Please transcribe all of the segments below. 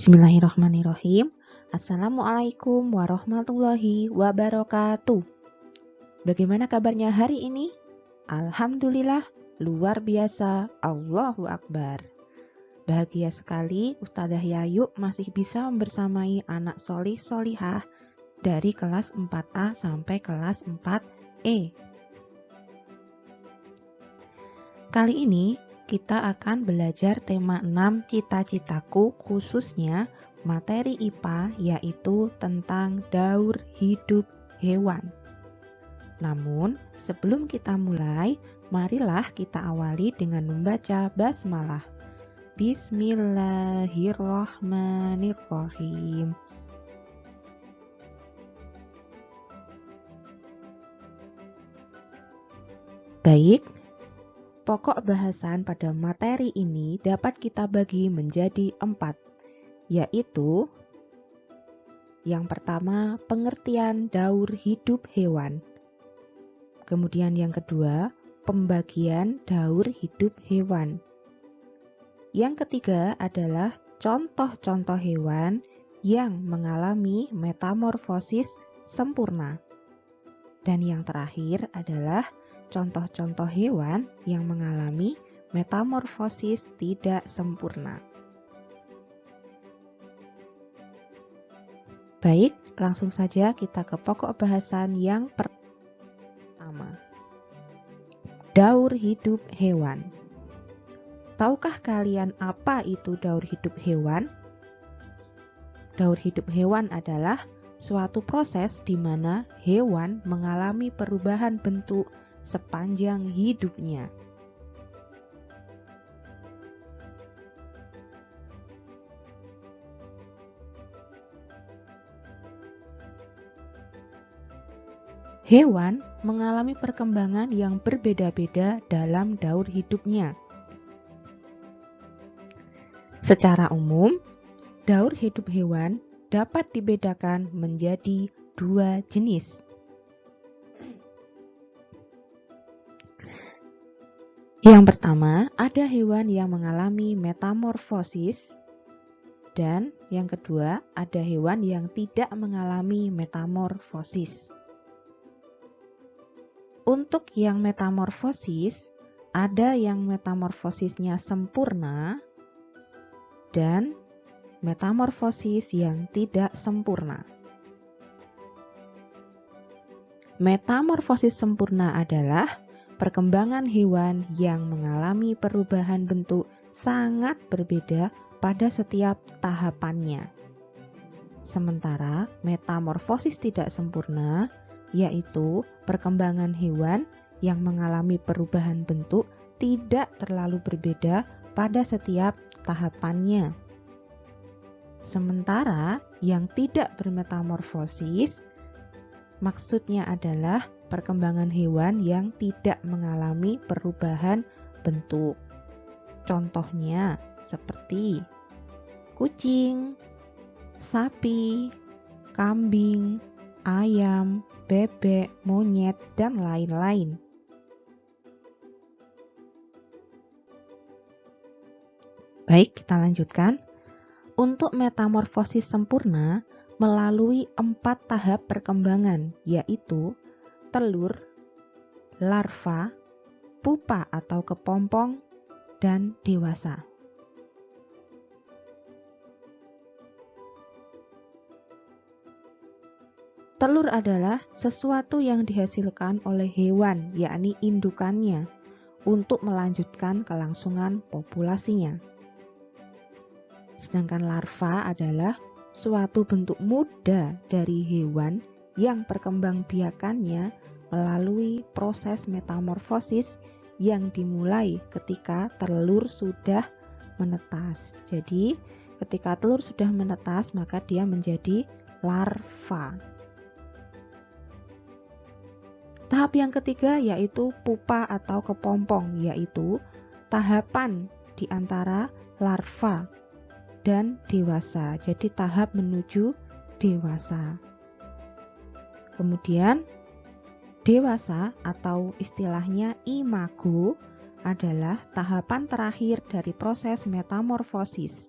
Bismillahirrahmanirrahim. Assalamualaikum warahmatullahi wabarakatuh. Bagaimana kabarnya hari ini? Alhamdulillah, luar biasa, Allahu Akbar. Bahagia sekali Ustazah Yayu masih bisa membersamai anak solih solihah dari kelas 4A sampai kelas 4E. Kali ini kita akan belajar tema 6 cita-citaku, khususnya materi IPA, yaitu tentang daur hidup hewan. Namun, sebelum kita mulai, marilah kita awali dengan membaca basmalah. Bismillahirrahmanirrahim. Baik. Pokok bahasan pada materi ini dapat kita bagi menjadi 4, yaitu yang pertama, pengertian daur hidup hewan. Kemudian yang kedua, pembagian daur hidup hewan. Yang ketiga adalah contoh-contoh hewan yang mengalami metamorfosis sempurna. Dan yang terakhir adalah contoh-contoh hewan yang mengalami metamorfosis tidak sempurna. Baik, langsung saja kita ke pokok bahasan yang pertama. Daur hidup hewan. Tahukah kalian apa itu daur hidup hewan? Daur hidup hewan adalah suatu proses di mana hewan mengalami perubahan bentuk sepanjang hidupnya. Hewan mengalami perkembangan yang berbeda-beda dalam daur hidupnya. Secara umum, daur hidup hewan dapat dibedakan menjadi 2 jenis. Yang pertama, ada hewan yang mengalami metamorfosis, dan yang kedua, ada hewan yang tidak mengalami metamorfosis. Untuk yang metamorfosis, ada yang metamorfosisnya sempurna dan metamorfosis yang tidak sempurna. Metamorfosis sempurna adalah perkembangan hewan yang mengalami perubahan bentuk sangat berbeda pada setiap tahapannya. Sementara metamorfosis tidak sempurna yaitu perkembangan hewan yang mengalami perubahan bentuk tidak terlalu berbeda pada setiap tahapannya. Sementara yang tidak bermetamorfosis maksudnya adalah perkembangan hewan yang tidak mengalami perubahan bentuk. Contohnya seperti kucing, sapi, kambing, ayam, bebek, monyet, dan lain-lain. Baik, kita lanjutkan. Untuk metamorfosis sempurna melalui 4 tahap perkembangan, yaitu telur, larva, pupa atau kepompong, dan dewasa. Telur adalah sesuatu yang dihasilkan oleh hewan, yakni indukannya, untuk melanjutkan kelangsungan populasinya. Sedangkan larva adalah suatu bentuk muda dari hewan yang perkembangbiakannya melalui proses metamorfosis yang dimulai ketika telur sudah menetas. Jadi, ketika telur sudah menetas, maka dia menjadi larva. Tahap yang ketiga yaitu pupa atau kepompong, yaitu tahapan di antara larva dan dewasa. Jadi tahap menuju dewasa. Kemudian dewasa atau istilahnya imago adalah tahapan terakhir dari proses metamorfosis,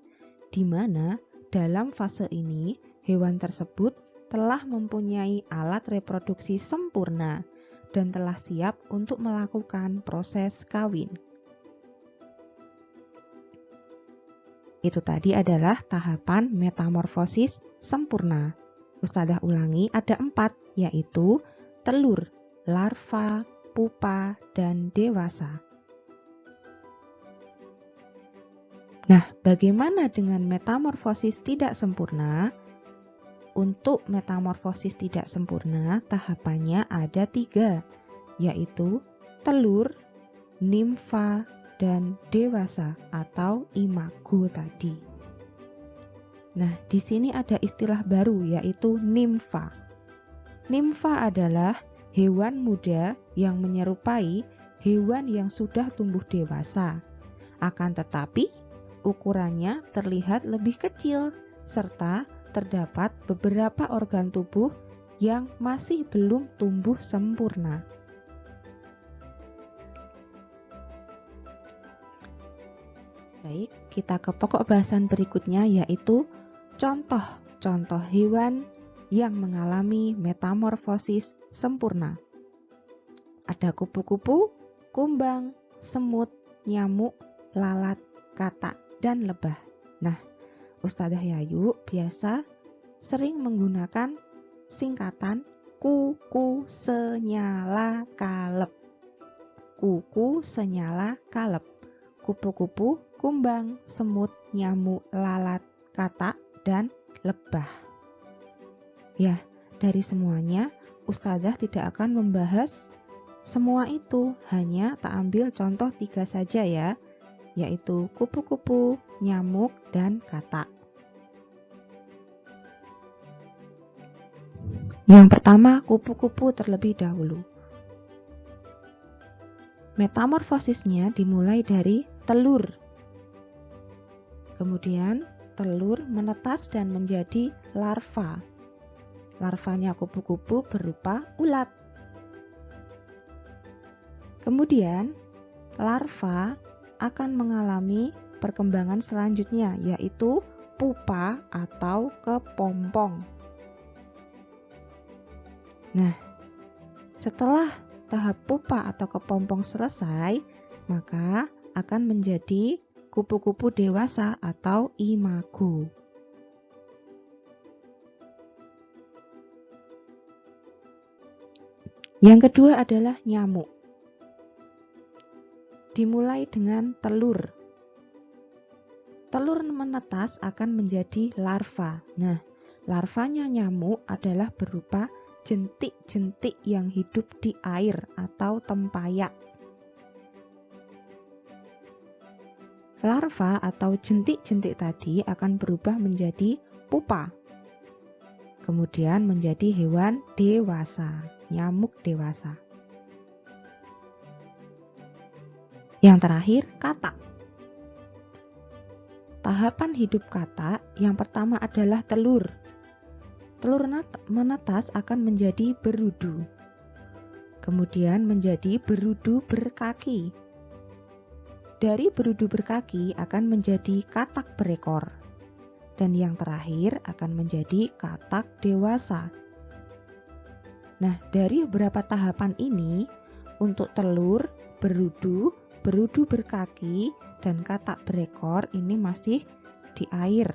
di mana dalam fase ini, hewan tersebut telah mempunyai alat reproduksi sempurna dan telah siap untuk melakukan proses kawin. Itu tadi adalah tahapan metamorfosis sempurna. Ustadzah ulangi, ada 4, yaitu telur, larva, pupa, dan dewasa. Nah, bagaimana dengan metamorfosis tidak sempurna? Untuk metamorfosis tidak sempurna, tahapannya ada 3, yaitu telur, nimfa, dan dewasa atau imago tadi. Nah, di sini ada istilah baru yaitu nimfa. Nimfa adalah hewan muda yang menyerupai hewan yang sudah tumbuh dewasa. Akan tetapi, ukurannya terlihat lebih kecil serta terdapat beberapa organ tubuh yang masih belum tumbuh sempurna. Baik, kita ke pokok bahasan berikutnya yaitu contoh-contoh hewan yang mengalami metamorfosis sempurna. Ada kupu-kupu, kumbang, semut, nyamuk, lalat, katak, dan lebah. Nah, Ustadzah Yayu biasa sering menggunakan singkatan kuku senyala kalep. Kuku senyala kalep. Kupu-kupu, kumbang, semut, nyamuk, lalat, katak, dan lebah. Ya, dari semuanya Ustadzah tidak akan membahas semua itu, hanya tak ambil contoh 3 saja ya, yaitu kupu-kupu, nyamuk, dan katak. Yang pertama, kupu-kupu terlebih dahulu. Metamorfosisnya dimulai dari telur. Kemudian telur menetas dan menjadi larva. Larvanya kupu-kupu berupa ulat. Kemudian larva akan mengalami perkembangan selanjutnya, yaitu pupa atau kepompong. Nah, setelah tahap pupa atau kepompong selesai, maka akan menjadi kupu-kupu dewasa atau imago. Yang kedua adalah nyamuk. Dimulai dengan telur. Telur menetas akan menjadi larva. Nah, larvanya nyamuk adalah berupa jentik-jentik yang hidup di air atau tempayak. Larva atau jentik-jentik tadi akan berubah menjadi pupa. Kemudian menjadi hewan dewasa, nyamuk dewasa. Yang terakhir, katak. Tahapan hidup katak yang pertama adalah telur. Telur menetas akan menjadi berudu. Kemudian menjadi berudu berkaki. Dari berudu berkaki akan menjadi katak berekor. Dan yang terakhir akan menjadi katak dewasa. Nah, dari beberapa tahapan ini, untuk telur, berudu berkaki, dan katak berekor ini masih di air.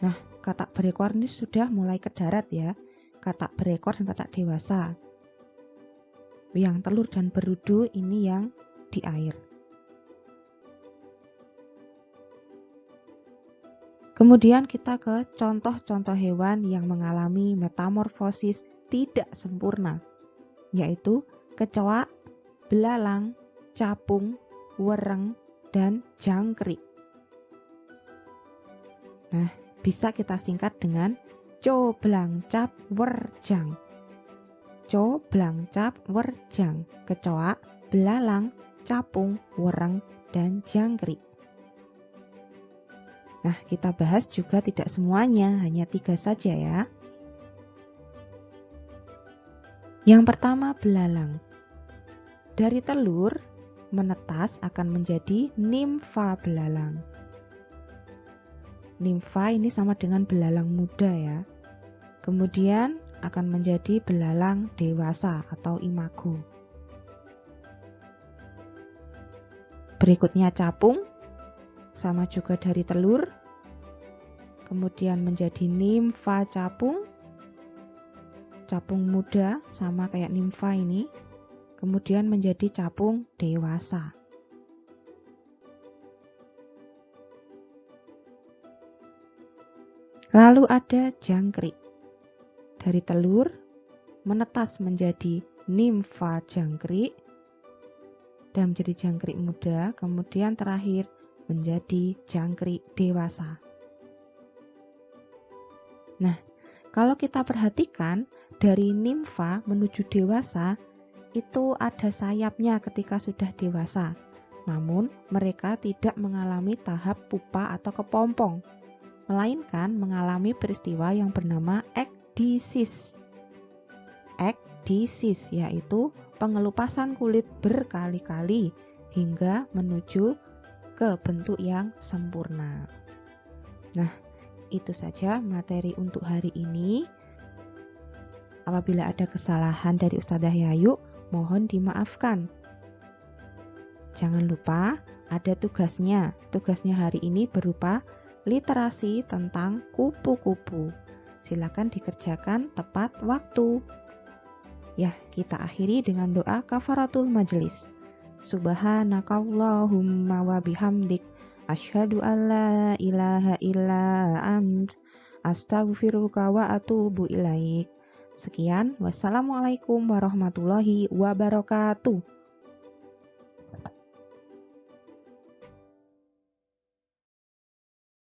Nah, katak berekor ini sudah mulai ke darat ya. Katak berekor dan katak dewasa. Yang telur dan berudu ini yang di air. Kemudian kita ke contoh-contoh hewan yang mengalami metamorfosis tidak sempurna, yaitu kecoak, belalang, capung, wereng, dan jangkrik. Nah, bisa kita singkat dengan coblangcap werjang. Coblangcap werjang, kecoak, belalang, capung, wereng, dan jangkrik. Nah, kita bahas juga tidak semuanya, hanya 3 saja ya. Yang pertama, belalang. Dari telur, menetas akan menjadi nimfa belalang. Nimfa ini sama dengan belalang muda ya. Kemudian akan menjadi belalang dewasa atau imago. Berikutnya capung, sama juga dari telur. Kemudian menjadi nimfa capung. Capung muda sama kayak nimfa ini. Kemudian menjadi capung dewasa. Lalu ada jangkrik. Dari telur menetas menjadi nimfa jangkrik dan menjadi jangkrik muda, kemudian terakhir menjadi jangkrik dewasa. Nah, kalau kita perhatikan dari nimfa menuju dewasa itu ada sayapnya ketika sudah dewasa. Namun mereka tidak mengalami tahap pupa atau kepompong, melainkan mengalami peristiwa yang bernama ekdisis. Ekdisis yaitu pengelupasan kulit berkali-kali hingga menuju ke bentuk yang sempurna. Nah, itu saja materi untuk hari ini. Apabila ada kesalahan dari Ustadzah Yayu, mohon dimaafkan. Jangan lupa ada tugasnya. Tugasnya hari ini berupa literasi tentang kupu-kupu. Silakan dikerjakan tepat waktu. Ya, kita akhiri dengan doa kafaratul majlis. Subhanakallahumma wa bihamdik asyhadu an la ilaha illa ant astaghfiruka wa atubu ilaik. Sekian, wassalamualaikum warahmatullahi wabarakatuh.